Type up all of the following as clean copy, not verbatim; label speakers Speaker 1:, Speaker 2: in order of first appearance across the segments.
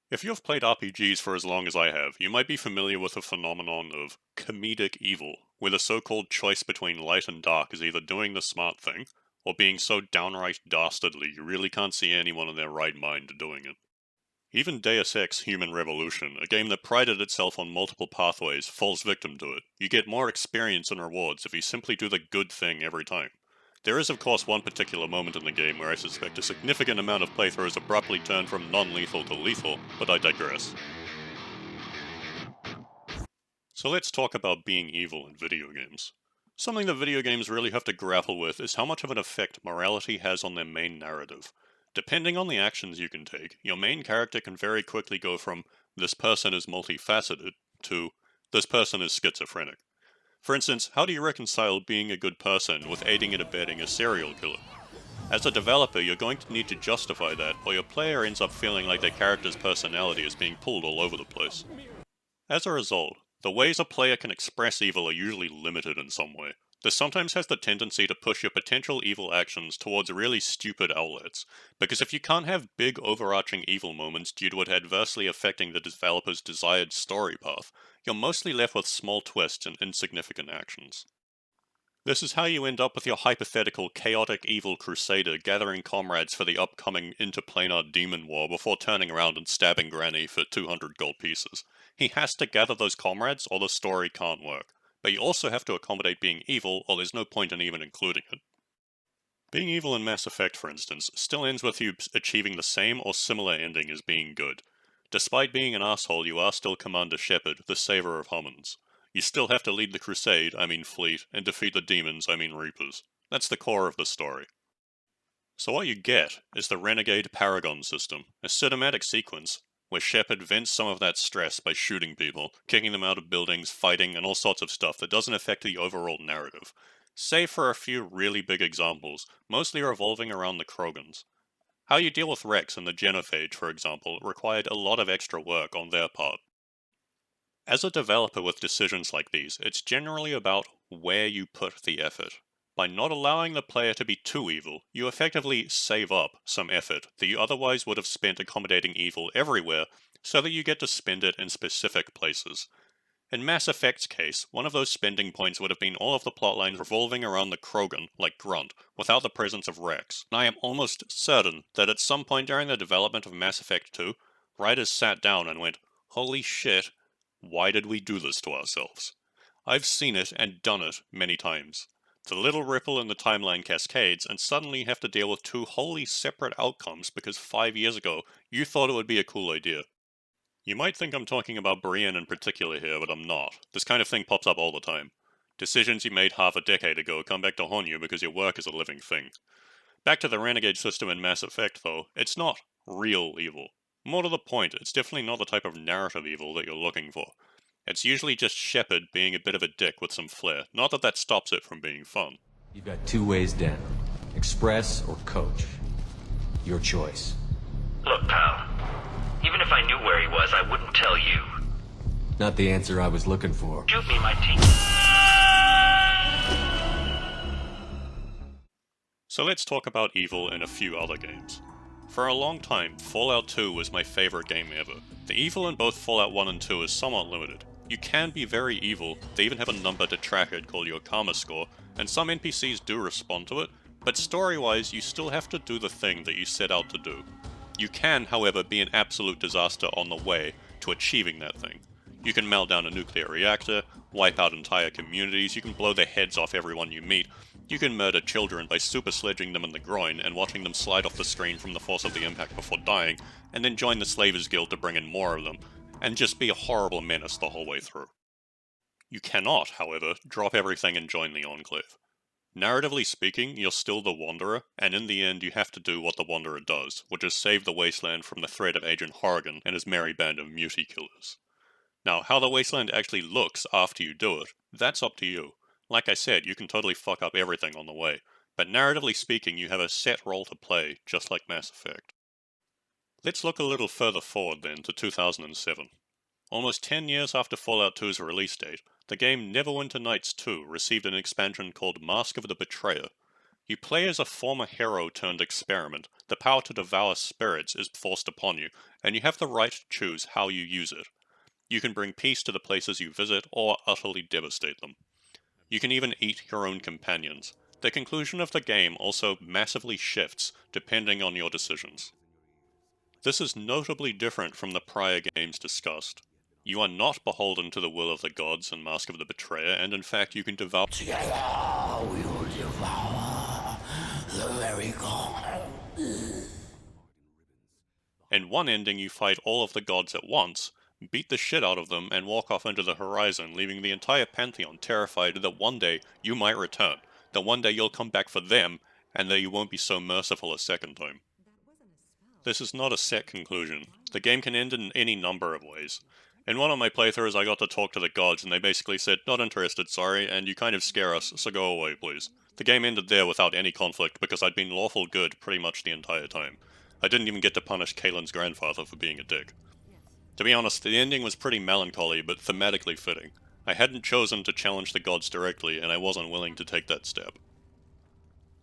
Speaker 1: If you've played RPGs for as long as I have, you might be familiar with the phenomenon of comedic evil, where the so-called choice between light and dark is either doing the smart thing, or being so downright dastardly you really can't see anyone in their right mind doing it. Even Deus Ex Human Revolution, a game that prided itself on multiple pathways, falls victim to it. You get more experience and rewards if you simply do the good thing every time. There is of course one particular moment in the game where I suspect a significant amount of playthroughs abruptly turn from non-lethal to lethal, but I digress. So let's talk about being evil in video games. Something that video games really have to grapple with is how much of an effect morality has on their main narrative. Depending on the actions you can take, your main character can very quickly go from this person is multifaceted to this person is schizophrenic. For instance, how do you reconcile being a good person with aiding and abetting a serial killer? As a developer, you're going to need to justify that, or your player ends up feeling like their character's personality is being pulled all over the place. As a result, the ways a player can express evil are usually limited in some way. This sometimes has the tendency to push your potential evil actions towards really stupid outlets, because if you can't have big overarching evil moments due to it adversely affecting the developer's desired story path, you're mostly left with small twists and insignificant actions. This is how you end up with your hypothetical chaotic evil crusader gathering comrades for the upcoming interplanar demon war before turning around and stabbing Granny for 200 gold pieces. He has to gather those comrades or the story can't work, but you also have to accommodate being evil or there's no point in even including it. Being evil in Mass Effect, for instance, still ends with you achieving the same or similar ending as being good. Despite being an asshole, you are still Commander Shepard, the saver of humans. You still have to lead the crusade, I mean fleet, and defeat the demons, I mean reapers. That's the core of the story. So what you get is the Renegade Paragon system, a cinematic sequence where Shepard vents some of that stress by shooting people, kicking them out of buildings, fighting, and all sorts of stuff that doesn't affect the overall narrative. Save for a few really big examples, mostly revolving around the Krogans. How you deal with Rex and the Genophage, for example, required a lot of extra work on their part. As a developer with decisions like these, it's generally about where you put the effort. By not allowing the player to be too evil, you effectively save up some effort that you otherwise would have spent accommodating evil everywhere, so that you get to spend it in specific places. In Mass Effect's case, one of those spending points would have been all of the plotlines revolving around the Krogan, like Grunt, without the presence of Rex. And I am almost certain that at some point during the development of Mass Effect 2, writers sat down and went, holy shit, why did we do this to ourselves? I've seen it and done it many times. The little ripple in the timeline cascades, and suddenly you have to deal with two wholly separate outcomes because 5 years ago you thought it would be a cool idea. You might think I'm talking about Brienne in particular here, but I'm not. This kind of thing pops up all the time. Decisions you made half a decade ago come back to haunt you because your work is a living thing. Back to the Renegade system in Mass Effect, though, it's not real evil. More to the point, it's definitely not the type of narrative evil that you're looking for. It's usually just Shepard being a bit of a dick with some flair, not that that stops it from being fun.
Speaker 2: You've got two ways down. Express or coach. Your choice.
Speaker 3: Look, pal. Even if I knew where he was, I wouldn't tell you.
Speaker 2: Not the answer I was looking for.
Speaker 3: Shoot me, my team.
Speaker 1: So let's talk about evil in a few other games. For a long time, Fallout 2 was my favorite game ever. The evil in both Fallout 1 and 2 is somewhat limited. You can be very evil, they even have a number to track it called your karma score, and some NPCs do respond to it, but story-wise you still have to do the thing that you set out to do. You can, however, be an absolute disaster on the way to achieving that thing. You can melt down a nuclear reactor, wipe out entire communities, you can blow the heads off everyone you meet, you can murder children by super sledging them in the groin and watching them slide off the screen from the force of the impact before dying, and then join the Slavers Guild to bring in more of them, and just be a horrible menace the whole way through. You cannot, however, drop everything and join the Enclave. Narratively speaking, you're still the Wanderer, and in the end you have to do what the Wanderer does, which is save the Wasteland from the threat of Agent Horrigan and his merry band of mutie killers. Now, how the Wasteland actually looks after you do it, that's up to you. Like I said, you can totally fuck up everything on the way, but narratively speaking you have a set role to play, just like Mass Effect. Let's look a little further forward then to 2007. Almost 10 years after Fallout 2's release date, the game Neverwinter Nights 2 received an expansion called Mask of the Betrayer. You play as a former hero turned experiment. The power to devour spirits is forced upon you, and you have the right to choose how you use it. You can bring peace to the places you visit, or utterly devastate them. You can even eat your own companions. The conclusion of the game also massively shifts depending on your decisions. This is notably different from the prior games discussed. You are not beholden to the will of the gods in Mask of the Betrayer, and in fact you can devour.
Speaker 4: Together we will devour the very god.
Speaker 1: In one ending you fight all of the gods at once, beat the shit out of them, and walk off into the horizon, leaving the entire pantheon terrified that one day you might return, that one day you'll come back for them, and that you won't be so merciful a second time. This is not a set conclusion. The game can end in any number of ways. In one of my playthroughs I got to talk to the gods and they basically said, not interested, sorry, and you kind of scare us, so go away please. The game ended there without any conflict because I'd been lawful good pretty much the entire time. I didn't even get to punish Kaylin's grandfather for being a dick. To be honest, the ending was pretty melancholy but thematically fitting. I hadn't chosen to challenge the gods directly and I wasn't willing to take that step.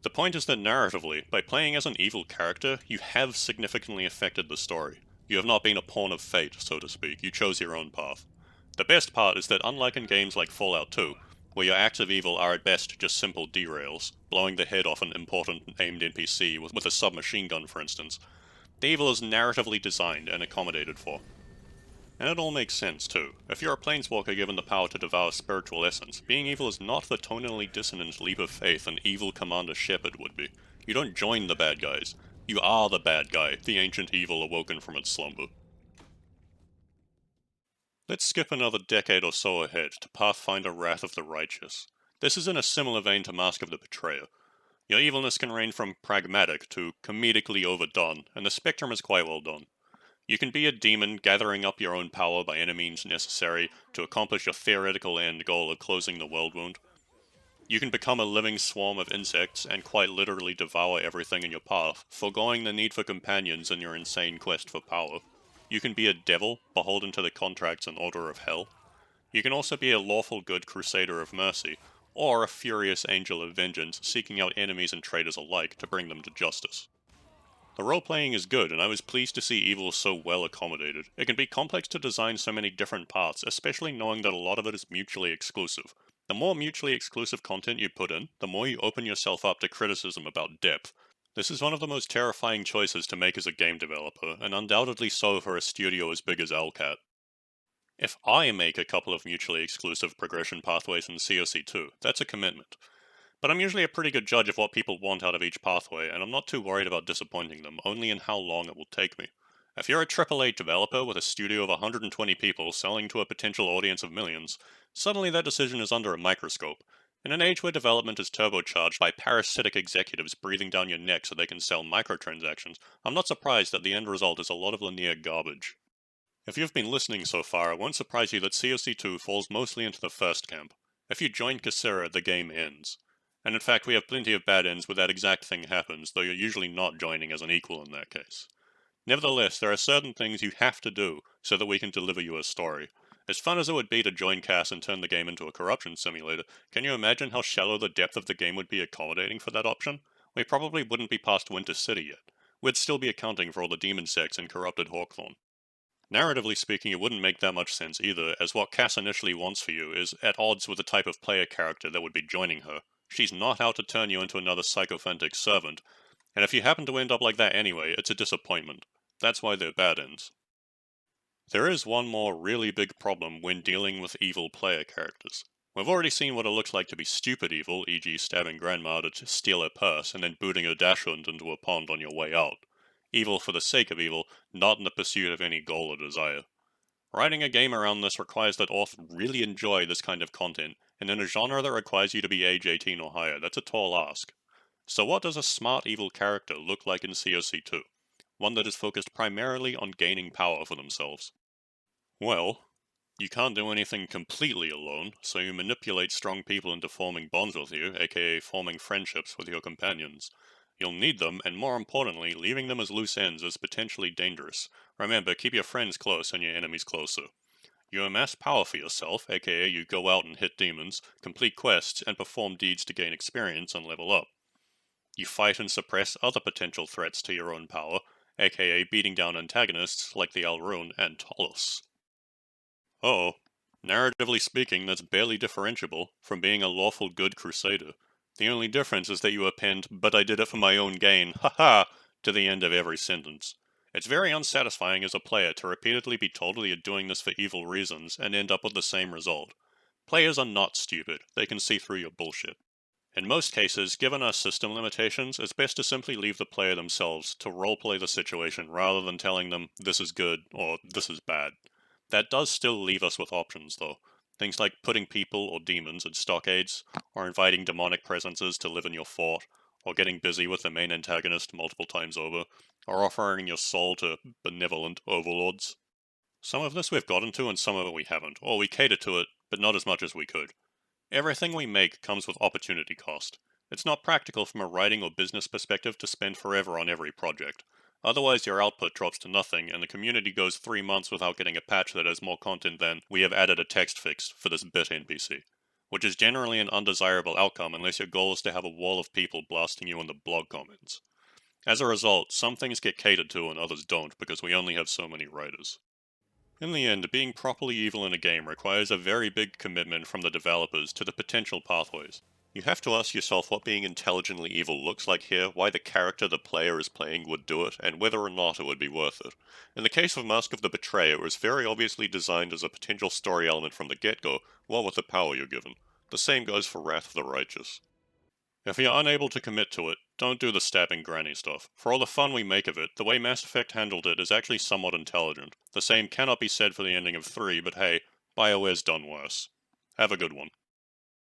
Speaker 1: The point is that narratively, by playing as an evil character, you have significantly affected the story. You have not been a pawn of fate, so to speak, you chose your own path. The best part is that unlike in games like Fallout 2, where your acts of evil are at best just simple derails, blowing the head off an important aimed NPC with a submachine gun for instance, the evil is narratively designed and accommodated for. And it all makes sense, too. If you're a planeswalker given the power to devour spiritual essence, being evil is not the tonally dissonant leap of faith an evil Commander Shepard would be. You don't join the bad guys. You are the bad guy, the ancient evil awoken from its slumber. Let's skip another decade or so ahead to Pathfinder Wrath of the Righteous. This is in a similar vein to Mask of the Betrayer. Your evilness can range from pragmatic to comedically overdone, and the spectrum is quite well done. You can be a demon gathering up your own power by any means necessary to accomplish your theoretical end goal of closing the world wound. You can become a living swarm of insects and quite literally devour everything in your path, foregoing the need for companions in your insane quest for power. You can be a devil, beholden to the contracts and order of hell. You can also be a lawful good crusader of mercy, or a furious angel of vengeance seeking out enemies and traitors alike to bring them to justice. The role-playing is good, and I was pleased to see evil so well accommodated. It can be complex to design so many different paths, especially knowing that a lot of it is mutually exclusive. The more mutually exclusive content you put in, the more you open yourself up to criticism about depth. This is one of the most terrifying choices to make as a game developer, and undoubtedly so for a studio as big as Owlcat. If I make a couple of mutually exclusive progression pathways in COC2, that's a commitment. But I'm usually a pretty good judge of what people want out of each pathway, and I'm not too worried about disappointing them, only in how long it will take me. If you're a AAA developer with a studio of 120 people selling to a potential audience of millions, suddenly that decision is under a microscope. In an age where development is turbocharged by parasitic executives breathing down your neck so they can sell microtransactions, I'm not surprised that the end result is a lot of linear garbage. If you've been listening so far, it won't surprise you that COC2 falls mostly into the first camp. If you join Cassera, the game ends. And in fact, we have plenty of bad ends where that exact thing happens, though you're usually not joining as an equal in that case. Nevertheless, there are certain things you have to do so that we can deliver you a story. As fun as it would be to join Cass and turn the game into a corruption simulator, can you imagine how shallow the depth of the game would be accommodating for that option? We probably wouldn't be past Winter City yet. We'd still be accounting for all the demon sects in corrupted Hawkthorn. Narratively speaking, it wouldn't make that much sense either, as what Cass initially wants for you is at odds with the type of player character that would be joining her. She's not out to turn you into another sycophantic servant, and if you happen to end up like that anyway, it's a disappointment. That's why they're bad ends. There is one more really big problem when dealing with evil player characters. We've already seen what it looks like to be stupid evil, e.g. stabbing grandma to steal her purse and then booting her dachshund into a pond on your way out. Evil for the sake of evil, not in the pursuit of any goal or desire. Writing a game around this requires that authors really enjoy this kind of content, and in a genre that requires you to be age 18 or higher, that's a tall ask. So what does a smart evil character look like in COC2? One that is focused primarily on gaining power for themselves. Well, you can't do anything completely alone, so you manipulate strong people into forming bonds with you, aka forming friendships with your companions. You'll need them, and more importantly, leaving them as loose ends is potentially dangerous. Remember, keep your friends close and your enemies closer. You amass power for yourself, aka you go out and hit demons, complete quests, and perform deeds to gain experience and level up. You fight and suppress other potential threats to your own power, aka beating down antagonists like the Alrune and Tolos. Oh, narratively speaking, that's barely differentiable from being a lawful good crusader. The only difference is that you append, "but I did it for my own gain, haha," to the end of every sentence. It's very unsatisfying as a player to repeatedly be told that you're doing this for evil reasons and end up with the same result. Players are not stupid, they can see through your bullshit. In most cases, given our system limitations, it's best to simply leave the player themselves to roleplay the situation rather than telling them, "this is good" or "this is bad." That does still leave us with options, though. Things like putting people or demons in stockades, or inviting demonic presences to live in your fort, or getting busy with the main antagonist multiple times over, or offering your soul to benevolent overlords. Some of this we've gotten to and some of it we haven't, or we cater to it, but not as much as we could. Everything we make comes with opportunity cost. It's not practical from a writing or business perspective to spend forever on every project. Otherwise your output drops to nothing and the community goes 3 months without getting a patch that has more content than "we have added a text fix for this bit NPC." Which is generally an undesirable outcome unless your goal is to have a wall of people blasting you in the blog comments. As a result, some things get catered to and others don't because we only have so many writers. In the end, being properly evil in a game requires a very big commitment from the developers to the potential pathways. You have to ask yourself what being intelligently evil looks like here, why the character the player is playing would do it, and whether or not it would be worth it. In the case of Mask of the Betrayer, it was very obviously designed as a potential story element from the get-go, well with the power you're given. The same goes for Wrath of the Righteous. If you're unable to commit to it, don't do the stabbing granny stuff. For all the fun we make of it, the way Mass Effect handled it is actually somewhat intelligent. The same cannot be said for the ending of 3, but hey, BioWare's done worse. Have a good one.